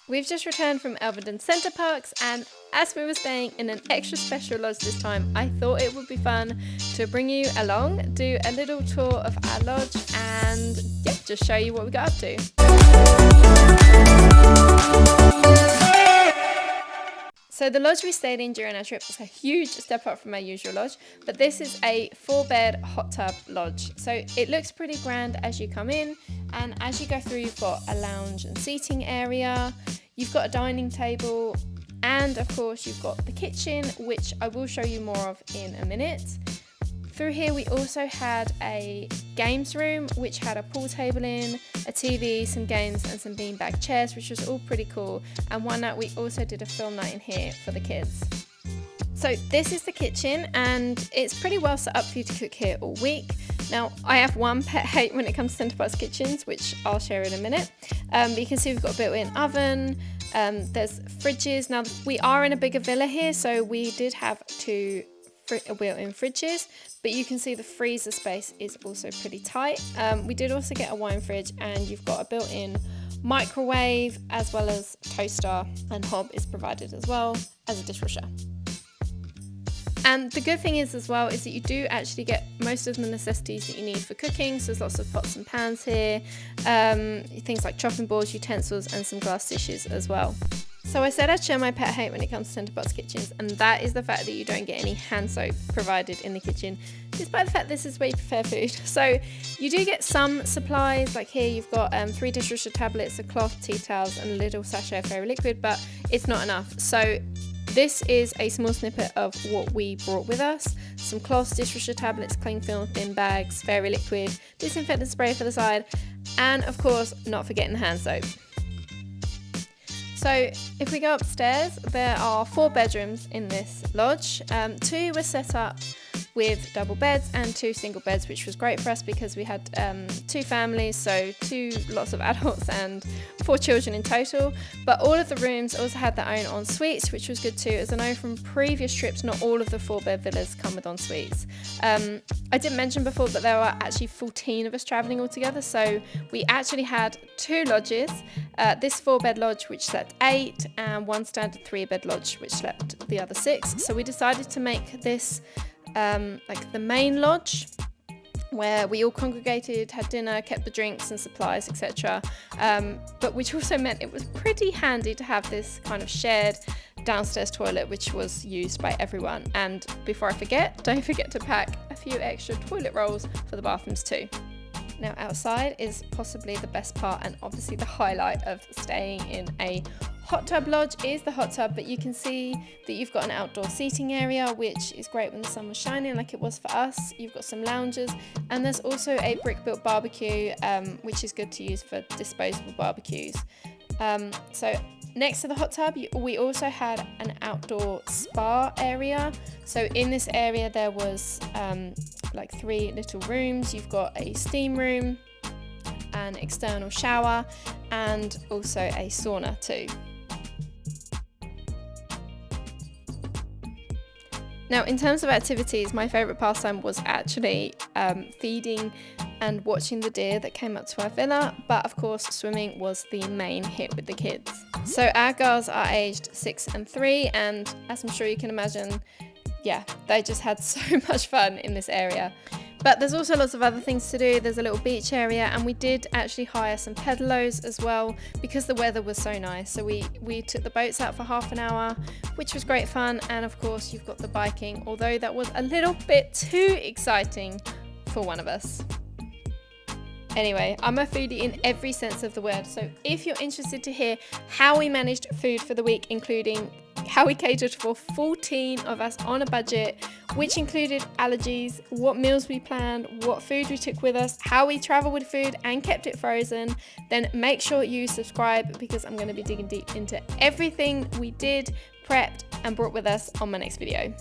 We've just returned from Elveden Center Parcs, and as we were staying in an extra special lodge this time, I thought it would be fun to bring you along, do a little tour of our lodge, and just show you what we got up to. So the lodge we stayed in during our trip was a huge step up from our usual lodge, but this is a 4-bed hot tub lodge. So it looks pretty grand as you come in, and as you go through you've got a lounge and seating area, you've got a dining table, and of course you've got the kitchen, which I will show you more of in a minute. Through here we also had a games room which had a pool table in, a TV, some games and some beanbag chairs, which was all pretty cool. And one night we also did a film night in here for the kids. So this is the kitchen, and it's pretty well set up for you to cook here all week. Now I have one pet hate when it comes to Center Parcs kitchens, which I'll share in a minute. But you can see we've got a built-in oven, there's fridges. Now we are in a bigger villa here, so we did have two built-in fridges, but you can see the freezer space is also pretty tight. We did also get a wine fridge, and you've got a built-in microwave as well as toaster, and hob is provided as well as a dishwasher. And the good thing is as well is that you do actually get most of the necessities that you need for cooking. So there's lots of pots and pans here, things like chopping boards, utensils and some glass dishes as well. So I said I'd share my pet hate when it comes to Center Parcs kitchens, and that is the fact that you don't get any hand soap provided in the kitchen, despite the fact this is where you prepare food. So you do get some supplies, like here you've got 3 dishwasher tablets, a cloth, tea towels and a little sachet of fairy liquid, but it's not enough. So this is a small snippet of what we brought with us: some cloths, dishwasher tablets, cling film, thin bags, fairy liquid, disinfectant spray for the side, and of course not forgetting the hand soap. So if we go upstairs, there are 4 bedrooms in this lodge. 2 were set up with double beds and 2 single beds, which was great for us because we had 2 families, so 2 lots of adults and 4 children in total. But all of the rooms also had their own en-suites, which was good too, as I know from previous trips not all of the 4-bed villas come with en-suites. I didn't mention before, but there were actually 14 of us travelling all together, so we actually had 2 lodges. This 4-bed lodge which slept 8, and 1 standard 3-bed lodge which slept the other 6. So we decided to make this like the main lodge, where we all congregated, had dinner, kept the drinks and supplies, etc. But which also meant it was pretty handy to have this kind of shared downstairs toilet, which was used by everyone. And before I forget, don't forget to pack a few extra toilet rolls for the bathrooms too. Now outside is possibly the best part, and obviously the highlight of staying in a hot tub lodge is the hot tub, but you can see that you've got an outdoor seating area, which is great when the sun was shining like it was for us. You've got some lounges, and there's also a brick built barbecue, which is good to use for disposable barbecues. So next to the hot tub, we also had an outdoor spa area. So in this area there was like 3 little rooms. You've got a steam room, an external shower, and also a sauna too. Now in terms of activities, my favourite pastime was actually feeding and watching the deer that came up to our villa, but of course swimming was the main hit with the kids. So our girls are aged 6 and 3, and as I'm sure you can imagine, they just had so much fun in this area. But there's also lots of other things to do. There's a little beach area, and we did actually hire some pedalos as well because the weather was so nice. So we took the boats out for half an hour, which was great fun. And of course you've got the biking, although that was a little bit too exciting for one of us. Anyway, I'm a foodie in every sense of the word, so if you're interested to hear how we managed food for the week, including how we catered for 14 of us on a budget, which included allergies, what meals we planned, what food we took with us, how we travel with food and kept it frozen, then make sure you subscribe, because I'm going to be digging deep into everything we did, prepped, and brought with us on my next video.